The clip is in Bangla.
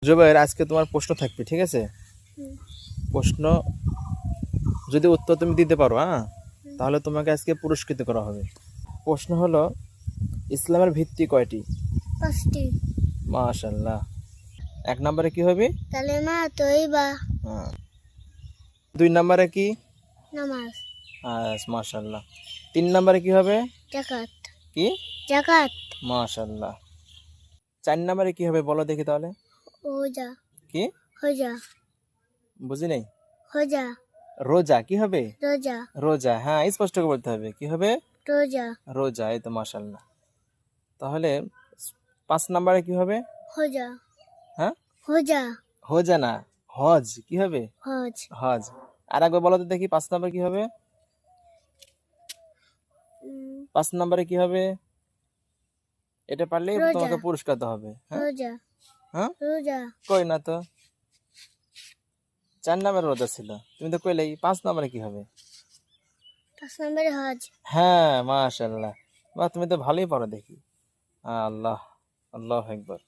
জুবাইর, আজকে তোমার প্রশ্ন থাকবে, ঠিক আছে? হুম, প্রশ্ন যদি উত্তর তুমি দিতে পারো, হ্যাঁ, হুম। তাহলে তোমাকে আজকে পুরস্কৃত করা হবে। প্রশ্ন হলো, ইসলামের ভিত্তি কয়টি? 5টি। মাশাআল্লাহ। 1 নম্বরে কি হবে? কালেমা তৈবা। হ্যাঁ। 2 নম্বরে কি? নামাজ। মাশাআল্লাহ। 3 নম্বরে কি হবে? জাকাত। কি? জাকাত। মাশাআল্লাহ। 4 নম্বরে কি হবে বলো দেখি তাহলে? রোজা। কি? রোজা। বুঝি নাই। রোজা। রোজা কি হবে? রোজা। রোজা, হ্যাঁ, স্পষ্ট করে বলতে হবে। কি হবে? রোজা। রোজা। এই তো, মাশাআল্লাহ। তাহলে 5 নম্বরে কি হবে? রোজা। হ্যাঁ, রোজা। হোজা না, হজ। কি হবে? হজ। হজ। আর একবার বলো তো দেখি, 5 নম্বর কি হবে? 5 নম্বরে কি হবে? এটা পারলেই রোজা। তোমাকে পুরস্কার দেওয়া হবে। হ্যাঁ, রোজা। হ্যাঁ, রোজা। কই না তো। 4 নম্বরে রোজা ছিল, তুমি তো কইলেই। 5 নম্বরে কি হবে? 5 নম্বরে হজ। হ্যাঁ, মাশাআল্লাহ। বাহ, তুমি তো ভালোই পারো দেখি। আল্লাহ, আল্লাহু আকবার।